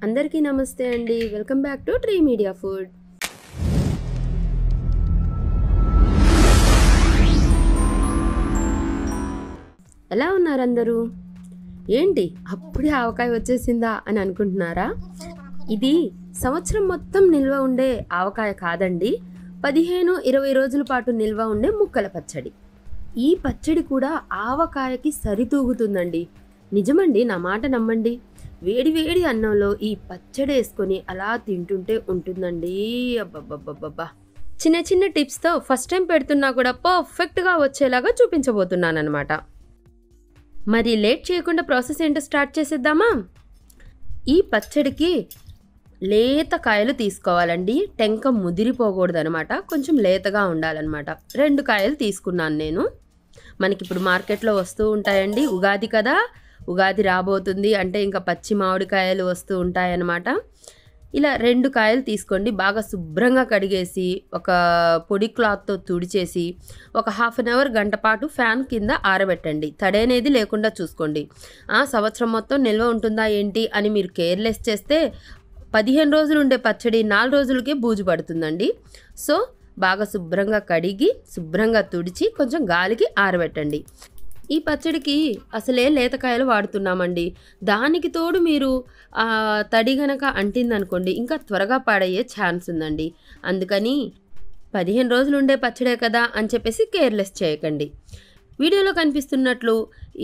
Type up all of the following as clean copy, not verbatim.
అందరికీ నమస్తే అండి. Welcome back to tree media food. ఎలా ఉన్నారు అందరూ? ఏంటి అప్పుడే ఆవకాయ వచ్చేసిందా అని అనుకుంటున్నారా? ఇది సంవత్సరం మొత్తం నిల్వ ఉండే ఆవకాయ కాదండి, 15-20 రోజుల పాటు నిల్వ ఉండే ముక్కల పచ్చడి. ఈ పచ్చడి కూడా ఆవకాయకి సరితూగుతుందండి. నిజమండి, నా మాట నమ్మండి. వేడి వేడి అన్నంలో ఈ పచ్చడి వేసుకొని అలా తింటుంటే ఉంటుందండి. అబ్బబ్బబ్బబ్బా! చిన్న చిన్న టిప్స్తో ఫస్ట్ టైం పెడుతున్నా కూడా పర్ఫెక్ట్గా వచ్చేలాగా చూపించబోతున్నాను అనమాట. మరి లేట్ చేయకుండా ప్రాసెస్ ఏంటో స్టార్ట్ చేసేద్దామా? ఈ పచ్చడికి లేత కాయలు తీసుకోవాలండి. టెంక ముదిరిపోకూడదు అనమాట, కొంచెం లేతగా ఉండాలన్నమాట. 2 కాయలు తీసుకున్నాను నేను. మనకి ఇప్పుడు మార్కెట్లో వస్తూ ఉంటాయండి. ఉగాది కదా, ఉగాది రాబోతుంది అంటే ఇంకా పచ్చి మామిడికాయలు వస్తూ ఉంటాయన్నమాట. ఇలా 2 కాయలు తీసుకోండి. బాగా శుభ్రంగా కడిగేసి ఒక పొడి క్లాత్తో తుడిచేసి ఒక హాఫ్ అన్ అవర్ గంట పాటు ఫ్యాన్ కింద ఆరబెట్టండి. తడి అనేది లేకుండా చూసుకోండి. సంవత్సరం మొత్తం నిల్వ ఉంటుందా ఏంటి అని మీరు కేర్లెస్ చేస్తే 15 రోజులు ఉండే పచ్చడి 4 రోజులకే బూజు పడుతుందండి. సో బాగా శుభ్రంగా కడిగి శుభ్రంగా తుడిచి కొంచెం గాలికి ఆరబెట్టండి. ఈ పచ్చడికి అసలే లేతకాయలు వాడుతున్నామండి. దానికి తోడు మీరు తడి గనక అంటిందనుకోండి ఇంకా త్వరగా పాడయ్యే ఛాన్స్ ఉందండి. అందుకని 15 రోజులు ఉండే పచ్చడే కదా అని చెప్పేసి కేర్లెస్ చేయకండి. వీడియోలో కనిపిస్తున్నట్లు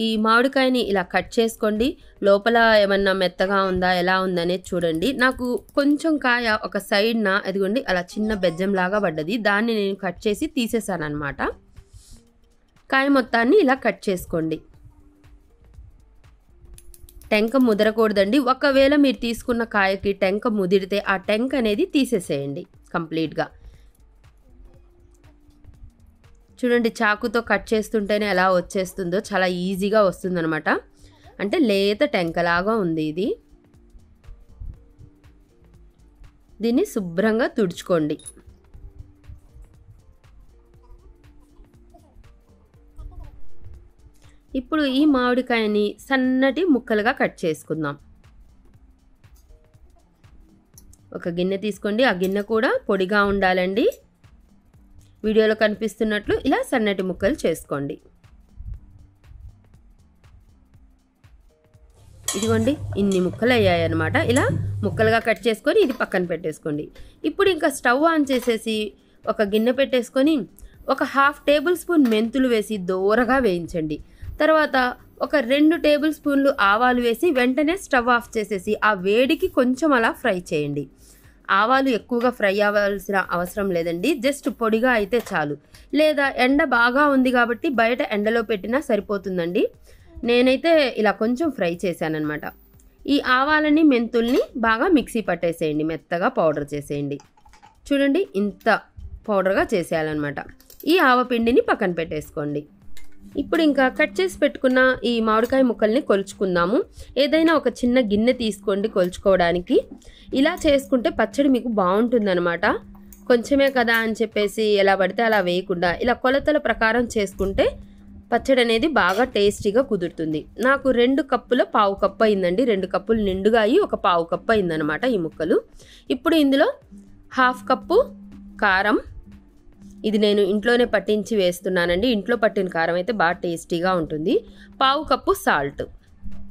ఈ మామిడికాయని ఇలా కట్ చేసుకోండి. లోపల ఏమన్నా మెత్తగా ఉందా ఎలా ఉందనేది చూడండి. నాకు కొంచెం కాయ ఒక సైడ్న ఎదిగోండి అలా చిన్న బెజ్జంలాగా పడ్డది. దాన్ని నేను కట్ చేసి తీసేసాను అనమాట. కాయ మొత్తాన్ని ఇలా కట్ చేసుకోండి. టెంక ముదరకూడదండి. ఒకవేళ మీరు తీసుకున్న కాయకి టెంక ముదిరితే ఆ టెంక అనేది తీసేసేయండి కంప్లీట్గా. చూడండి, చాకుతో కట్ చేస్తుంటేనే ఎలా వచ్చేస్తుందో, చాలా ఈజీగా వస్తుందన్నమాట. అంటే లేత టెంకలాగా ఉంది ఇది. దీన్ని శుభ్రంగా తుడుచుకోండి. ఇప్పుడు ఈ మామిడికాయని సన్నటి ముక్కలుగా కట్ చేసుకుందాం. ఒక గిన్నె తీసుకోండి. ఆ గిన్నె కూడా పొడిగా ఉండాలండి. వీడియోలో కనిపిస్తున్నట్లు ఇలా సన్నటి ముక్కలు చేసుకోండి. ఇదిగోండి ఇన్ని ముక్కలు అయ్యాయన్నమాట. ఇలా ముక్కలుగా కట్ చేసుకొని ఇది పక్కన పెట్టేసుకోండి. ఇప్పుడు ఇంకా స్టవ్ ఆన్ చేసేసి ఒక గిన్నె పెట్టేసుకొని ఒక 1/2 టేబుల్ స్పూన్ మెంతులు వేసి దోరగా వేయించండి. తర్వాత ఒక 2 టేబుల్ స్పూన్లు ఆవాలు వేసి వెంటనే స్టవ్ ఆఫ్ చేసేసి ఆ వేడికి కొంచెం అలా ఫ్రై చేయండి. ఆవాలు ఎక్కువగా ఫ్రై అవ్వాల్సిన అవసరం లేదండి, జస్ట్ పొడిగా అయితే చాలు. లేదా ఎండ బాగా ఉంది కాబట్టి బయట ఎండలో పెట్టినా సరిపోతుందండి. నేనైతే ఇలా కొంచెం ఫ్రై చేశానన్నమాట. ఈ ఆవాలని మెంతుల్ని బాగా మిక్సీ పట్టేసేయండి, మెత్తగా పౌడర్ చేసేయండి. చూడండి ఇంత పౌడర్గా చేసేయాలన్నమాట. ఈ ఆవపిండిని పక్కన పెట్టేసుకోండి. ఇప్పుడు ఇంకా కట్ చేసి పెట్టుకున్న ఈ మామిడికాయ ముక్కల్ని కొలుచుకుందాము. ఏదైనా ఒక చిన్న గిన్నె తీసుకోండి కొలుచుకోవడానికి. ఇలా చేసుకుంటే పచ్చడి మీకు బాగుంటుందన్నమాట. కొంచెమే కదా అని చెప్పేసి ఎలా పడితే అలా వేయకుండా ఇలా కొలతల ప్రకారం చేసుకుంటే పచ్చడి అనేది బాగా టేస్టీగా కుదురుతుంది. నాకు 2 కప్పుల 1/4 కప్పు అయిందండి. 2 కప్పులు నిండుగా అయ్యి ఒక 1/4 కప్పు అయిందనమాట ఈ ముక్కలు. ఇప్పుడు ఇందులో 1/2 కప్పు కారం, ఇది నేను ఇంట్లోనే పట్టించి వేస్తున్నానండి. ఇంట్లో పట్టిన కారం అయితే బాగా టేస్టీగా ఉంటుంది. 1/4 కప్పు సాల్ట్,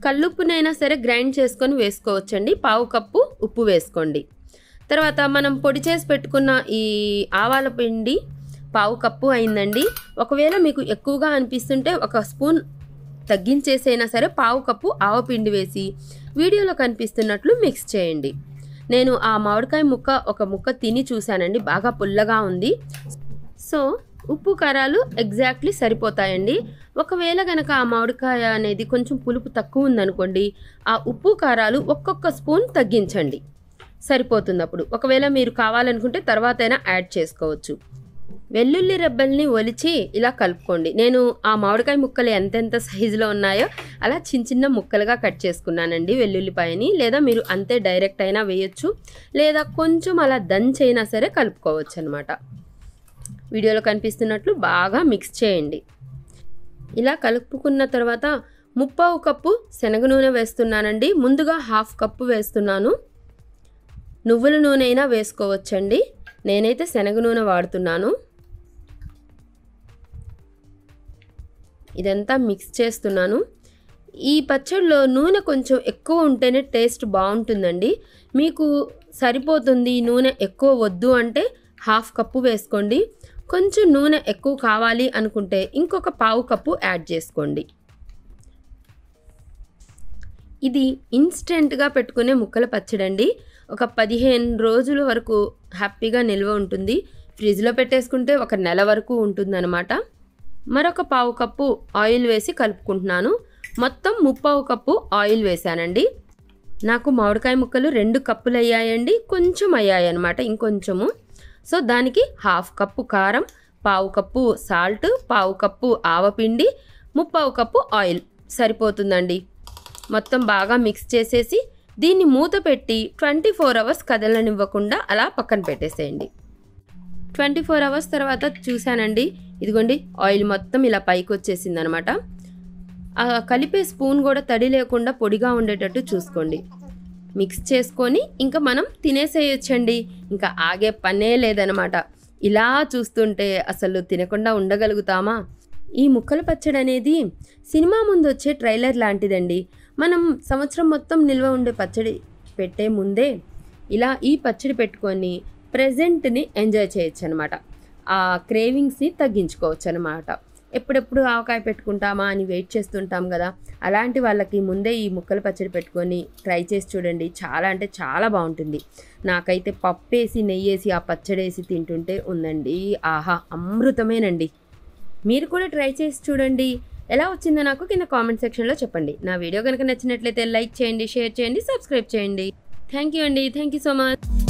కల్లుప్పునైనా సరే గ్రైండ్ చేసుకొని వేసుకోవచ్చండి. 1/4 కప్పు ఉప్పు వేసుకోండి. తర్వాత మనం పొడి చేసి పెట్టుకున్న ఈ ఆవాల పిండి 1/4 కప్పు అయిందండి. ఒకవేళ మీకు ఎక్కువగా అనిపిస్తుంటే ఒక స్పూన్ తగ్గించేసైనా సరే 1/4 కప్పు ఆవపిండి వేసి వీడియోలో కనిపిస్తున్నట్లు మిక్స్ చేయండి. నేను ఆ మామిడికాయ ఒక ముక్క తిని చూశానండి, బాగా పుల్లగా ఉంది. సో ఉప్పు కారాలు ఎగ్జాక్ట్లీ సరిపోతాయండి. ఒకవేళ కనుక ఆ మామిడికాయ అనేది కొంచెం పులుపు తక్కువ ఉందనుకోండి, ఆ ఉప్పు కారాలు ఒక్కొక్క స్పూన్ తగ్గించండి, సరిపోతుంది అప్పుడు. ఒకవేళ మీరు కావాలనుకుంటే తర్వాత అయినా యాడ్ చేసుకోవచ్చు. వెల్లుల్లి రెబ్బల్ని ఒలిచి ఇలా కలుపుకోండి. నేను ఆ మామిడికాయ ముక్కలు ఎంతెంత సైజులో ఉన్నాయో అలా చిన్న చిన్న ముక్కలుగా కట్ చేసుకున్నానండి వెల్లుల్లిపాయని. లేదా మీరు అంతే డైరెక్ట్ అయినా వేయచ్చు, లేదా కొంచెం అలా దంచైనా సరే కలుపుకోవచ్చు అనమాట. వీడియోలో కనిపిస్తున్నట్లు బాగా మిక్స్ చేయండి. ఇలా కలుపుకున్న తర్వాత 1/2 కప్పు శనగ నూనె వేస్తున్నానండి. ముందుగా 1/2 కప్పు వేస్తున్నాను. నువ్వుల నూనె అయినా వేసుకోవచ్చండి. నేనైతే శనగ నూనె వాడుతున్నాను. ఇదంతా మిక్స్ చేస్తున్నాను. ఈ పచ్చడిలో నూనె కొంచెం ఎక్కువ ఉంటేనే టేస్ట్ బాగుంటుందండి. మీకు సరిపోతుంది నూనె ఎక్కువ వద్దు అంటే 1/2 కప్పు వేసుకోండి. కొంచెం నూనె ఎక్కువ కావాలి అనుకుంటే ఇంకొక 1/4 కప్పు యాడ్ చేసుకోండి. ఇది ఇన్స్టెంట్గా పెట్టుకునే ముక్కల పచ్చడండి. ఒక 15 రోజుల వరకు హ్యాపీగా నిల్వ ఉంటుంది. ఫ్రిడ్జ్లో పెట్టేసుకుంటే ఒక నెల వరకు ఉంటుందన్నమాట. మరొక 1/4 కప్పు ఆయిల్ వేసి కలుపుకుంటున్నాను. మొత్తం 3/4 కప్పు ఆయిల్ వేసానండి. నాకు మామిడికాయ ముక్కలు 2 కప్పులు అయ్యాయండి. కొంచెం అయ్యాయి అన్నమాట, ఇంకొంచెము. సో దానికి 1/2 కప్పు కారం, 1/4 కప్పు సాల్ట్, 1/4 కప్పు ఆవపిండి, 3/4 కప్పు ఆయిల్ సరిపోతుందండి. మొత్తం బాగా మిక్స్ చేసేసి దీన్ని మూత పెట్టి 24 అవర్స్ కదలనివ్వకుండా అలా పక్కన పెట్టేసేయండి. 24 అవర్స్ తర్వాత చూశానండి, ఇదిగోండి ఆయిల్ మొత్తం ఇలా పైకి వచ్చేసింది అనమాట. కలిపే స్పూన్ కూడా తడి లేకుండా పొడిగా ఉండేటట్టు చూసుకోండి. మిక్స్ చేసుకొని ఇంకా మనం తినేసేయొచ్చండి. ఇంకా ఆగే పనే లేదనమాట. ఇలా చూస్తుంటే అసలు తినకుండా ఉండగలుగుతామా? ఈ ముక్కల పచ్చడి అనేది సినిమా ముందు వచ్చే ట్రైలర్ లాంటిదండి. మనం సంవత్సరం మొత్తం నిల్వ ఉండే పచ్చడి పెట్టే ముందే ఇలా ఈ పచ్చడి పెట్టుకొని ప్రెజెంట్ని ఎంజాయ్ చేయొచ్చు అనమాట. ఆ క్రేవింగ్స్ని తగ్గించుకోవచ్చు అనమాట. ఎప్పుడెప్పుడు ఆవకాయ పెట్టుకుంటామా అని వెయిట్ చేస్తుంటాం కదా, అలాంటి వాళ్ళకి ముందే ఈ ముక్కల పచ్చడి పెట్టుకొని ట్రై చేసి చూడండి. చాలా అంటే చాలా బాగుంటుంది. నాకైతే పప్పేసి నెయ్యేసి ఆ పచ్చడి వేసి తింటుంటే ఉందండి, ఆహా అమృతమేనండి. మీరు కూడా ట్రై చేసి చూడండి. ఎలా వచ్చిందో నాకు కింద కామెంట్ సెక్షన్లో చెప్పండి. నా వీడియో కనుక నచ్చినట్లయితే లైక్ చేయండి, షేర్ చేయండి, సబ్స్క్రైబ్ చేయండి. థ్యాంక్ యూ అండి. Thank you so much.